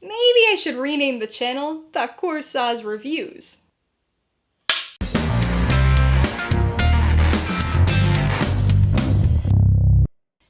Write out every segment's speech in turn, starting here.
maybe I should rename the channel the Corsaz Reviews.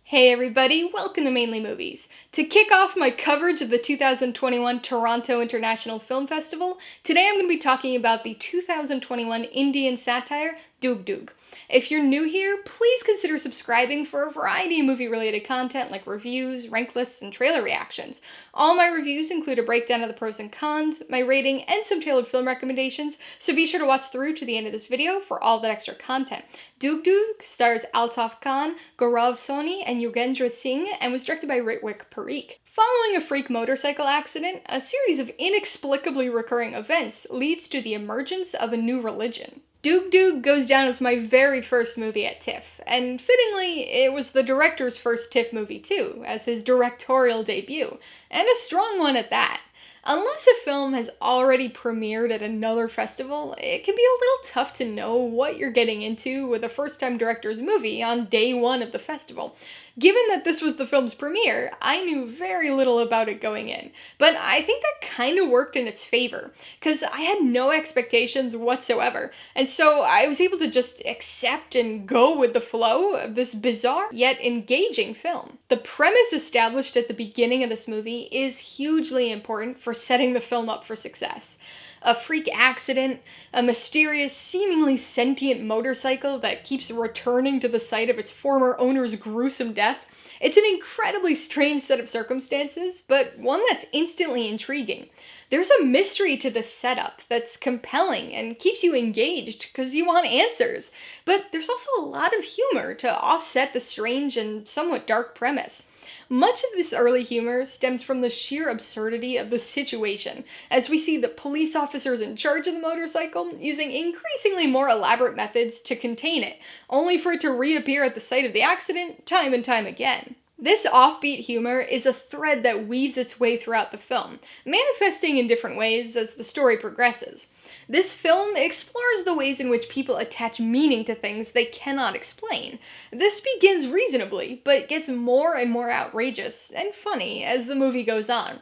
Hey everybody, welcome to Mainely Movies. To kick off my coverage of the 2021 Toronto International Film Festival, today I'm going to be talking about the 2021 Indian satire, Doog Doog. If you're new here, please consider subscribing for a variety of movie-related content like reviews, rank lists, and trailer reactions. All my reviews include a breakdown of the pros and cons, my rating, and some tailored film recommendations, so be sure to watch through to the end of this video for all that extra content. Doog Doog stars Altaf Khan, Gaurav Soni, and Yogendra Singh, and was directed by Ritwick Pareek. Following a freak motorcycle accident, a series of inexplicably recurring events leads to the emergence of a new religion. Doog Doog goes down as my very first movie at TIFF, and fittingly, it was the director's first TIFF movie too, as his directorial debut, and a strong one at that. Unless a film has already premiered at another festival, it can be a little tough to know what you're getting into with a first-time director's movie on day one of the festival. Given that this was the film's premiere, I knew very little about it going in, but I think that kind of worked in its favor, because I had no expectations whatsoever, and so I was able to just accept and go with the flow of this bizarre yet engaging film. The premise established at the beginning of this movie is hugely important for setting the film up for success. A freak accident, a mysterious, seemingly sentient motorcycle that keeps returning to the site of its former owner's gruesome death. It's an incredibly strange set of circumstances, but one that's instantly intriguing. There's a mystery to this setup that's compelling and keeps you engaged because you want answers, but there's also a lot of humor to offset the strange and somewhat dark premise. Much of this early humor stems from the sheer absurdity of the situation, as we see the police officers in charge of the motorcycle using increasingly more elaborate methods to contain it, only for it to reappear at the site of the accident time and time again. This offbeat humor is a thread that weaves its way throughout the film, manifesting in different ways as the story progresses. This film explores the ways in which people attach meaning to things they cannot explain. This begins reasonably, but gets more and more outrageous and funny as the movie goes on.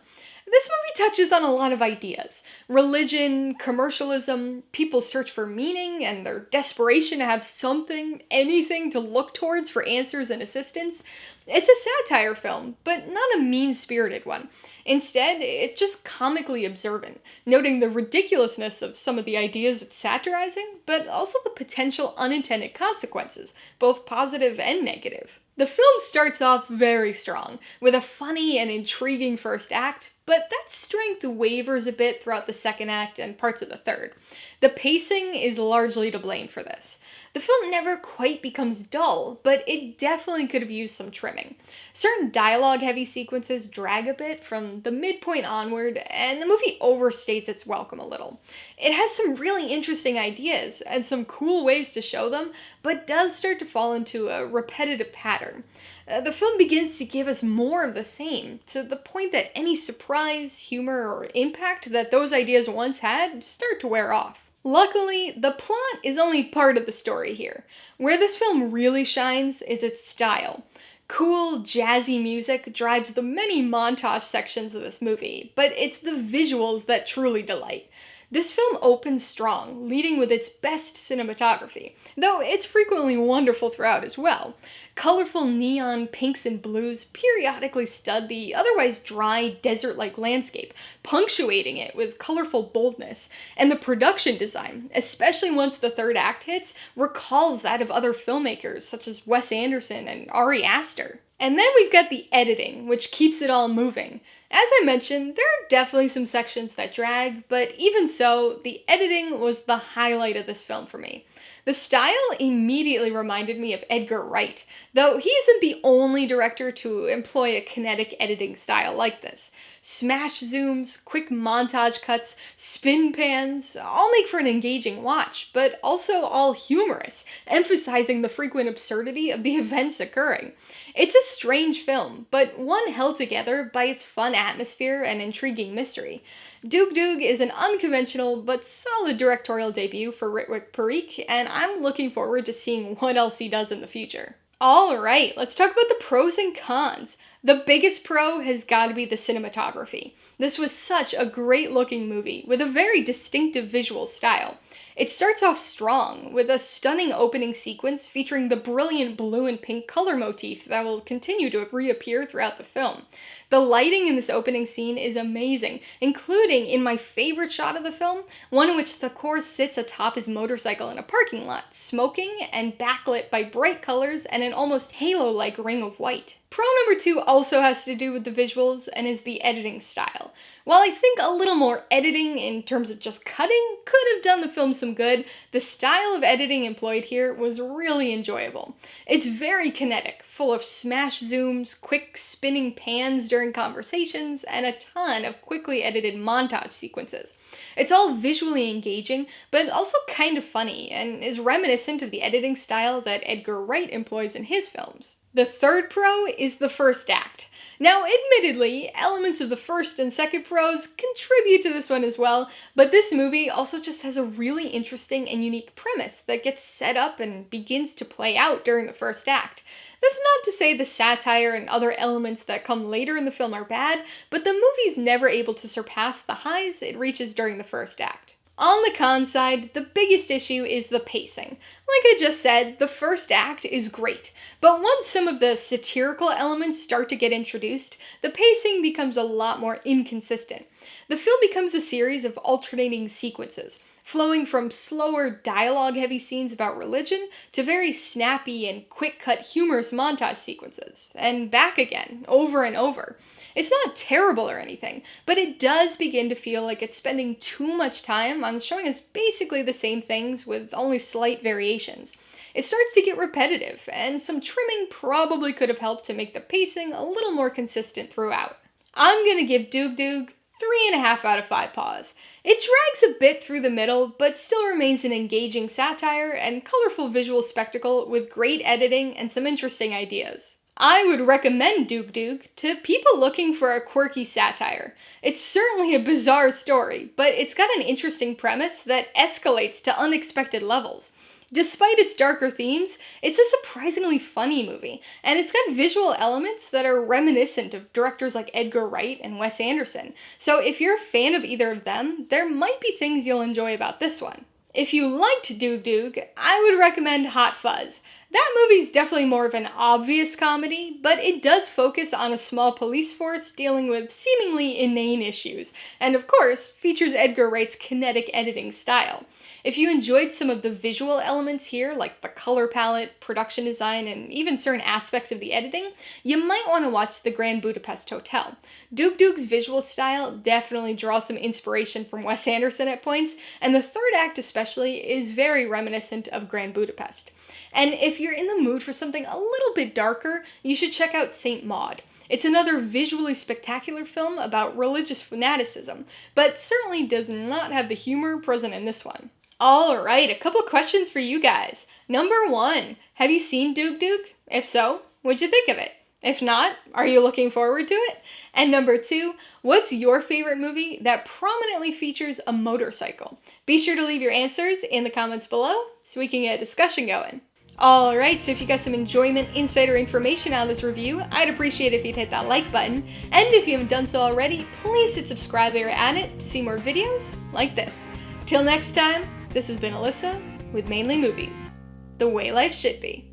This movie touches on a lot of ideas. Religion, commercialism, people's search for meaning, and their desperation to have something, anything to look towards for answers and assistance. It's a satire film, but not a mean-spirited one. Instead, it's just comically observant, noting the ridiculousness of some of the ideas it's satirizing, but also the potential unintended consequences, both positive and negative. The film starts off very strong, with a funny and intriguing first act, but that strength wavers a bit throughout the second act and parts of the third. The pacing is largely to blame for this. The film never quite becomes dull, but it definitely could have used some trimming. Certain dialogue-heavy sequences drag a bit from the midpoint onward, and the movie overstates its welcome a little. It has some really interesting ideas and some cool ways to show them, but does start to fall into a repetitive pattern. The film begins to give us more of the same, to the point that any surprise, humor, or impact that those ideas once had start to wear off. Luckily, the plot is only part of the story here. Where this film really shines is its style. Cool, jazzy music drives the many montage sections of this movie, but it's the visuals that truly delight. This film opens strong, leading with its best cinematography, though it's frequently wonderful throughout as well. Colorful neon pinks and blues periodically stud the otherwise dry, desert-like landscape, punctuating it with colorful boldness, and the production design, especially once the third act hits, recalls that of other filmmakers such as Wes Anderson and Ari Aster. And then we've got the editing, which keeps it all moving. As I mentioned, there are definitely some sections that drag, but even so, the editing was the highlight of this film for me. The style immediately reminded me of Edgar Wright, though he isn't the only director to employ a kinetic editing style like this. Smash zooms, quick montage cuts, spin pans, all make for an engaging watch, but also all humorous, emphasizing the frequent absurdity of the events occurring. It's a strange film, but one held together by its fun atmosphere and intriguing mystery. Doog Doog is an unconventional but solid directorial debut for Ritwick Pareek, and I'm looking forward to seeing what else he does in the future. Alright, let's talk about the pros and cons. The biggest pro has got to be the cinematography. This was such a great looking movie with a very distinctive visual style. It starts off strong, with a stunning opening sequence featuring the brilliant blue and pink color motif that will continue to reappear throughout the film. The lighting in this opening scene is amazing, including in my favorite shot of the film, one in which Thakor sits atop his motorcycle in a parking lot, smoking and backlit by bright colors and an almost halo-like ring of white. Pro number 2 also has to do with the visuals and is the editing style. While I think a little more editing in terms of just cutting could have done the film some good, the style of editing employed here was really enjoyable. It's very kinetic, full of smash zooms, quick spinning pans during conversations, and a ton of quickly edited montage sequences. It's all visually engaging, but also kind of funny, and is reminiscent of the editing style that Edgar Wright employs in his films. The third pro is the first act. Now, admittedly, elements of the first and second pros contribute to this one as well, but this movie also just has a really interesting and unique premise that gets set up and begins to play out during the first act. That's not to say the satire and other elements that come later in the film are bad, but the movie's never able to surpass the highs it reaches during the first act. On the con side, the biggest issue is the pacing. Like I just said, the first act is great, but once some of the satirical elements start to get introduced, the pacing becomes a lot more inconsistent. The film becomes a series of alternating sequences, flowing from slower dialogue-heavy scenes about religion to very snappy and quick-cut humorous montage sequences, and back again, over and over. It's not terrible or anything, but it does begin to feel like it's spending too much time on showing us basically the same things with only slight variations. It starts to get repetitive, and some trimming probably could have helped to make the pacing a little more consistent throughout. I'm gonna give Doog Doog 3.5 out of 5 paws. It drags a bit through the middle, but still remains an engaging satire and colorful visual spectacle with great editing and some interesting ideas. I would recommend Doog Doog to people looking for a quirky satire. It's certainly a bizarre story, but it's got an interesting premise that escalates to unexpected levels. Despite its darker themes, it's a surprisingly funny movie, and it's got visual elements that are reminiscent of directors like Edgar Wright and Wes Anderson. So if you're a fan of either of them, there might be things you'll enjoy about this one. If you liked Doog Doog, I would recommend Hot Fuzz. That movie's definitely more of an obvious comedy, but it does focus on a small police force dealing with seemingly inane issues, and of course, features Edgar Wright's kinetic editing style. If you enjoyed some of the visual elements here, like the color palette, production design, and even certain aspects of the editing, you might want to watch The Grand Budapest Hotel. Doog Doog's visual style definitely draws some inspiration from Wes Anderson at points, and the third act especially is very reminiscent of Grand Budapest. And if you're in the mood for something a little bit darker, you should check out Saint Maud. It's another visually spectacular film about religious fanaticism, but certainly does not have the humor present in this one. Alright, a couple questions for you guys. Number 1, have you seen Doog Doog? If so, what'd you think of it? If not, are you looking forward to it? And number 2, what's your favorite movie that prominently features a motorcycle? Be sure to leave your answers in the comments below so we can get a discussion going. Alright, so if you got some enjoyment, insight, or information out of this review, I'd appreciate it if you'd hit that like button. And if you haven't done so already, please hit subscribe while you're at it to see more videos like this. Till next time, this has been Alyssa with Mainly Movies, the way life should be.